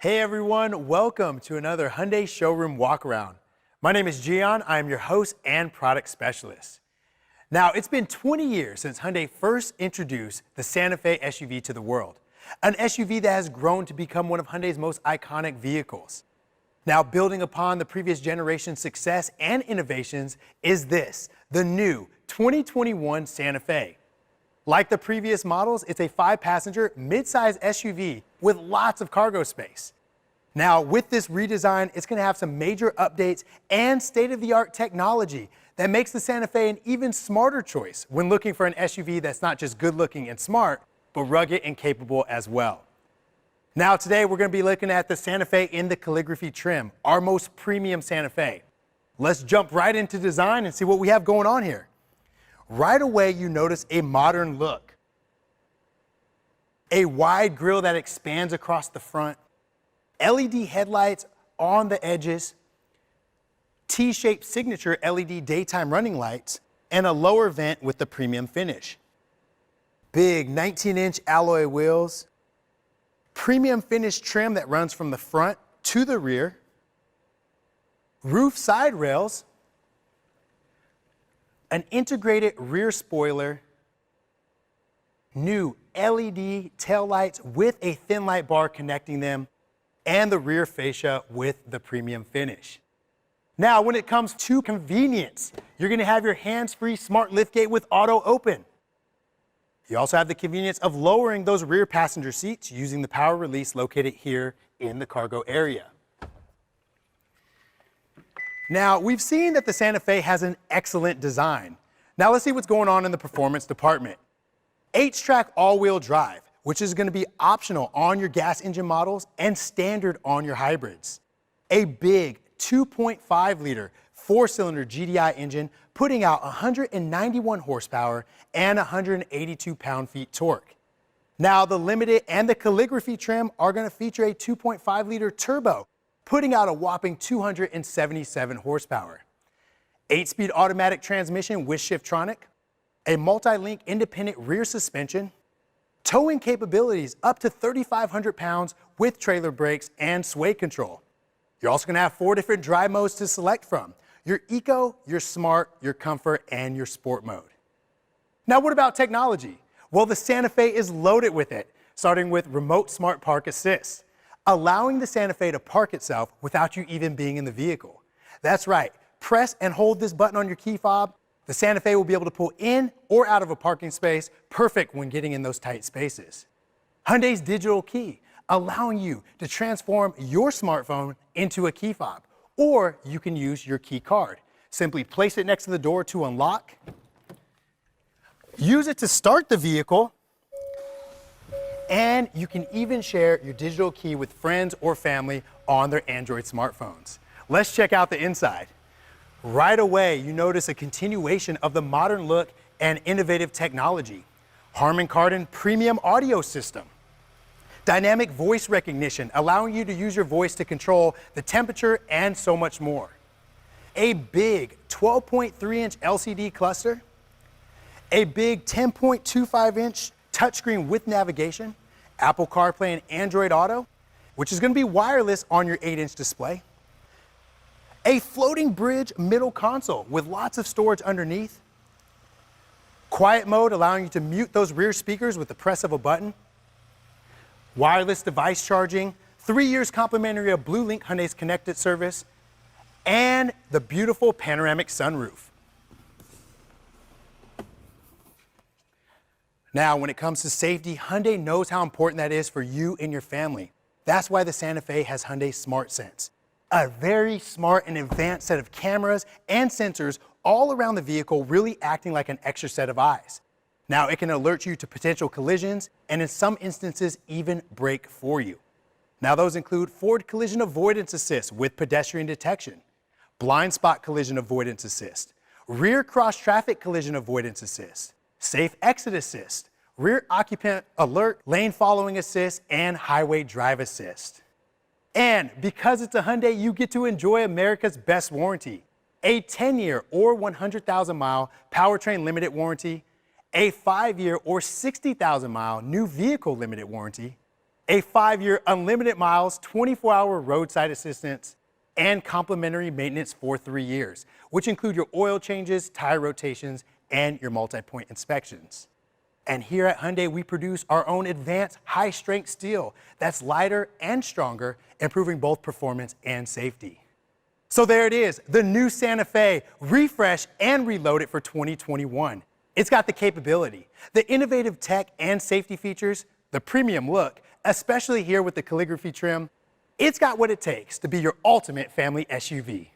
Hey everyone, welcome to another Hyundai Showroom Walkaround. My name is Gian, I am your host and product specialist. Now, it's been 20 years since Hyundai first introduced the Santa Fe SUV to the world, an SUV that has grown to become one of Hyundai's most iconic vehicles. Now, building upon the previous generation's success and innovations is this, the new 2021 Santa Fe. Like the previous models, it's a 5-passenger mid-size SUV with lots of cargo space. Now, with this redesign, it's going to have some major updates and state-of-the-art technology that makes the Santa Fe an even smarter choice when looking for an SUV that's not just good-looking and smart, but rugged and capable as well. Now, today we're going to be looking at the Santa Fe in the calligraphy trim, our most premium Santa Fe. Let's jump right into design and see what we have going on here. Right away, you notice a modern look. A wide grille that expands across the front, LED headlights on the edges, T-shaped signature LED daytime running lights, and a lower vent with the premium finish. Big 19-inch alloy wheels, premium finish trim that runs from the front to the rear, roof side rails, an integrated rear spoiler, new LED taillights with a thin light bar connecting them, and the rear fascia with the premium finish. Now, when it comes to convenience, you're going to have your hands-free smart liftgate with auto open. You also have the convenience of lowering those rear passenger seats using the power release located here in the cargo area. Now, we've seen that the Santa Fe has an excellent design. Now let's see what's going on in the performance department. H-track all-wheel drive, which is going to be optional on your gas engine models and standard on your hybrids. A big 2.5-liter 4-cylinder GDI engine putting out 191 horsepower and 182 pound-feet torque. Now, the Limited and the calligraphy trim are going to feature a 2.5-liter turbo, putting out a whopping 277 horsepower. 8-speed automatic transmission with Shiftronic, a multi-link independent rear suspension, towing capabilities up to 3,500 pounds with trailer brakes and sway control. You're also going to have 4 different drive modes to select from: your Eco, your Smart, your Comfort, and your Sport mode. Now, what about technology? Well, the Santa Fe is loaded with it, starting with Remote Smart Park Assist, allowing the Santa Fe to park itself without you even being in the vehicle. That's right, press and hold this button on your key fob. The Santa Fe will be able to pull in or out of a parking space, perfect when getting in those tight spaces. Hyundai's digital key, allowing you to transform your smartphone into a key fob, or you can use your key card. Simply place it next to the door to unlock, use it to start the vehicle, and you can even share your digital key with friends or family on their Android smartphones. Let's check out the inside. Right away, you notice a continuation of the modern look and innovative technology. Harman Kardon premium audio system. Dynamic voice recognition, allowing you to use your voice to control the temperature and so much more. A big 12.3-inch LCD cluster. A big 10.25-inch touchscreen with navigation, Apple CarPlay and Android Auto, which is going to be wireless on your 8-inch display. A floating bridge middle console with lots of storage underneath. Quiet mode, allowing you to mute those rear speakers with the press of a button. Wireless device charging, 3 years complimentary of BlueLink, Hyundai's connected service, and the beautiful panoramic sunroof. Now, when it comes to safety, Hyundai knows how important that is for you and your family. That's why the Santa Fe has Hyundai Smart Sense, a very smart and advanced set of cameras and sensors all around the vehicle, really acting like an extra set of eyes. Now, it can alert you to potential collisions and in some instances even brake for you. Now, those include forward collision avoidance assist with pedestrian detection, blind spot collision avoidance assist, rear cross traffic collision avoidance assist, safe exit assist, rear occupant alert, lane following assist, and highway drive assist. And because it's a Hyundai, you get to enjoy America's best warranty, a 10-year or 100,000-mile powertrain limited warranty, a 5-year or 60,000-mile new vehicle limited warranty, a 5-year unlimited miles, 24-hour roadside assistance, and complimentary maintenance for 3 years, which include your oil changes, tire rotations, and your multi-point inspections. And here at Hyundai, we produce our own advanced high-strength steel that's lighter and stronger, improving both performance and safety. So there it is, the new Santa Fe, refreshed and reloaded for 2021. It's got the capability, the innovative tech and safety features, the premium look, especially here with the calligraphy trim. It's got what it takes to be your ultimate family SUV.